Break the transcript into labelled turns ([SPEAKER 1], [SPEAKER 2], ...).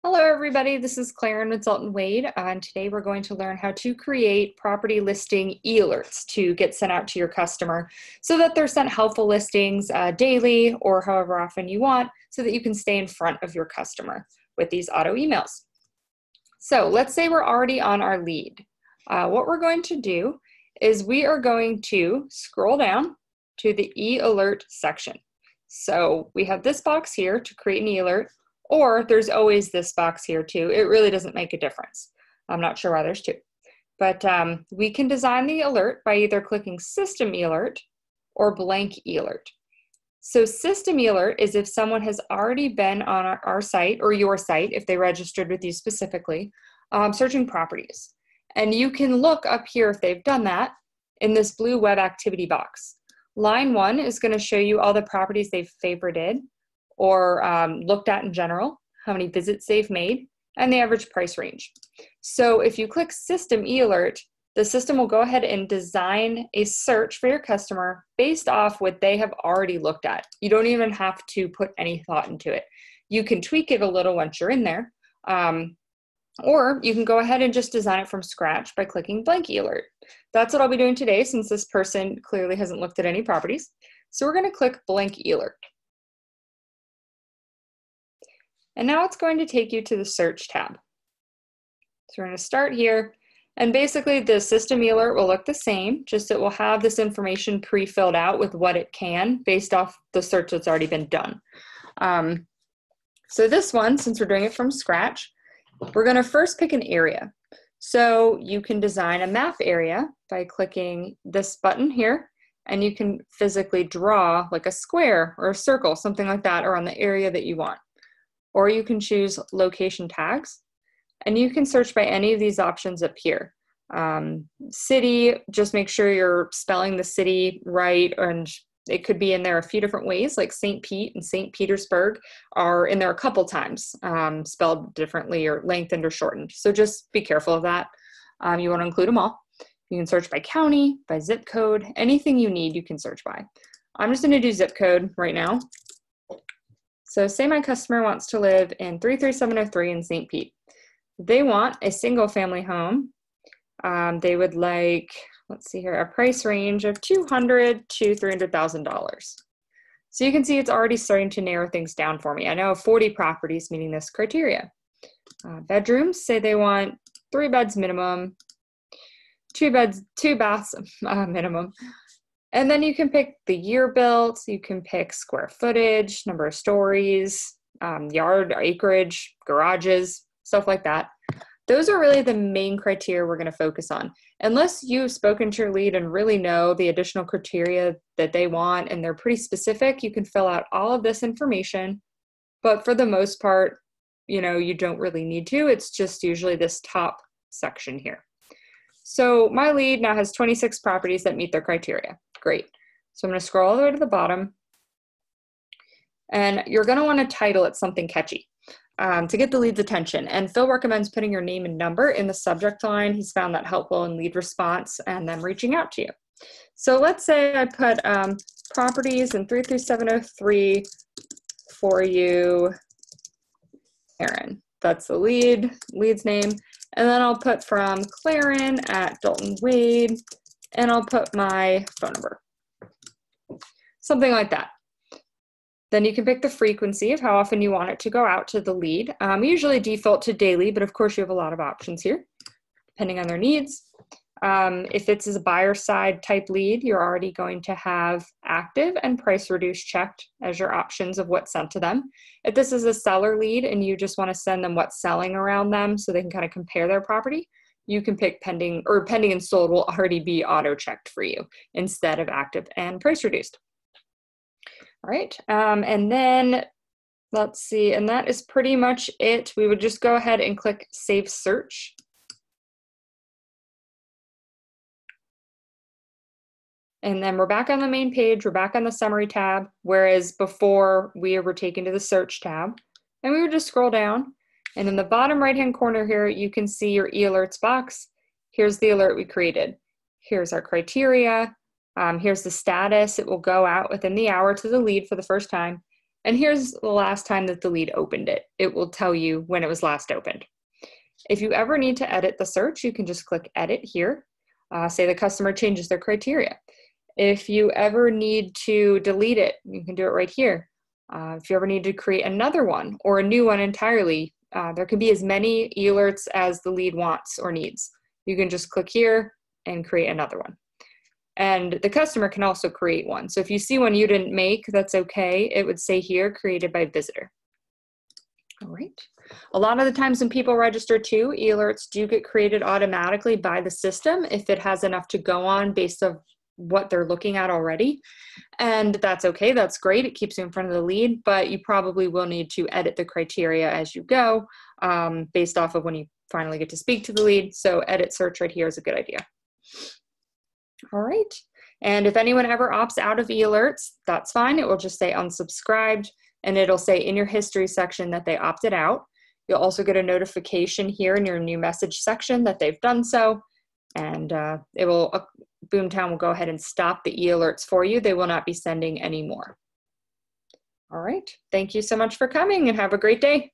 [SPEAKER 1] Hello everybody, this is Claire and Consultant Wade, and today we're going to learn how to create property listing e-alerts to get sent out to your customer so that they're sent helpful listings daily or however often you want so that you can stay in front of your customer with these auto emails. So let's say we're already on our lead. What we're going to do is we are going to scroll down to the e-alert section. So we have this box here to create an e-alert. Or there's always this box here too. It really doesn't make a difference. I'm not sure why there's two. But we can design the alert by either clicking System eAlert or Blank eAlert. So System eAlert is if someone has already been on our site or your site, if they registered with you specifically, searching properties. And you can look up here if they've done that in this blue web activity box. Line 1 is going to show you all the properties they've favorited or looked at in general, how many visits they've made, and the average price range. So if you click System eAlert, the system will go ahead and design a search for your customer based off what they have already looked at. You don't even have to put any thought into it. You can tweak it a little once you're in there, or you can go ahead and just design it from scratch by clicking Blank eAlert. That's what I'll be doing today since this person clearly hasn't looked at any properties. So we're going to click Blank eAlert. And now it's going to take you to the search tab. So we're going to start here. And basically the system eAlert will look the same, just it will have this information pre-filled out with what it can based off the search that's already been done. So this one, since we're doing it from scratch, we're going to first pick an area. So you can design a map area by clicking this button here, and you can physically draw like a square or a circle, something like that, around the area that you want. Or you can choose location tags, and you can search by any of these options up here. City, just make sure you're spelling the city right, and it could be in there a few different ways, like St. Pete and St. Petersburg are in there a couple times, spelled differently or lengthened or shortened. So just be careful of that. You want to include them all. You can search by county, by zip code, anything you need you can search by. I'm just going to do zip code right now. So say my customer wants to live in 33703 in St. Pete. They want a single family home. They would like, let's see here, a price range of $200,000 to $300,000. So you can see it's already starting to narrow things down for me. I now have 40 properties meeting this criteria. Bedrooms, say they want 3 beds minimum, 2 baths minimum. And then you can pick the year built, you can pick square footage, number of stories, yard, acreage, garages, stuff like that. Those are really the main criteria we're going to focus on. Unless you've spoken to your lead and really know the additional criteria that they want and they're pretty specific, you can fill out all of this information. But for the most part, you don't really need to. It's just usually this top section here. So my lead now has 26 properties that meet their criteria. Great. So I'm going to scroll all the way to the bottom. And you're going to want to title it something catchy to get the lead's attention. And Phil recommends putting your name and number in the subject line. He's found that helpful in lead response and them reaching out to you. So let's say I put properties in 33703 for you, Aaron. That's the lead's name. And then I'll put from Claren at Dalton Wade, and I'll put my phone number. Something like that. Then you can pick the frequency of how often you want it to go out to the lead. Usually default to daily, but of course you have a lot of options here, depending on their needs. If it's a buyer side type lead, you're already going to have active and price reduced checked as your options of what's sent to them. If this is a seller lead and you just want to send them what's selling around them so they can kind of compare their property, you can pick pending, or pending and sold will already be auto checked for you instead of active and price reduced. All right, and then let's see, and that is pretty much it. We would just go ahead and click Save Search. And then we're back on the main page, we're back on the summary tab, whereas before we were taken to the search tab. And we would just scroll down, and in the bottom right-hand corner here, you can see your e-alerts box. Here's the alert we created. Here's our criteria. Here's the status. It will go out within the hour to the lead for the first time. And here's the last time that the lead opened it. It will tell you when it was last opened. If you ever need to edit the search, you can just click edit here. Say the customer changes their criteria. If you ever need to delete it, you can do it right here. If you ever need to create another one or a new one entirely, there can be as many e-alerts as the lead wants or needs. You can just click here and create another one. And the customer can also create one. So if you see one you didn't make, that's okay. It would say here, created by visitor. All right. A lot of the times when people register too, e-alerts do get created automatically by the system if it has enough to go on based on what they're looking at already. And that's okay, that's great. It keeps you in front of the lead, but you probably will need to edit the criteria as you go based off of when you finally get to speak to the lead. So edit search right here is a good idea. All right. And if anyone ever opts out of e-alerts, that's fine. It will just say unsubscribed, and it'll say in your history section that they opted out. You'll also get a notification here in your new message section that they've done so. And Boomtown will go ahead and stop the e-alerts for you. They will not be sending any more. All right. Thank you so much for coming and have a great day.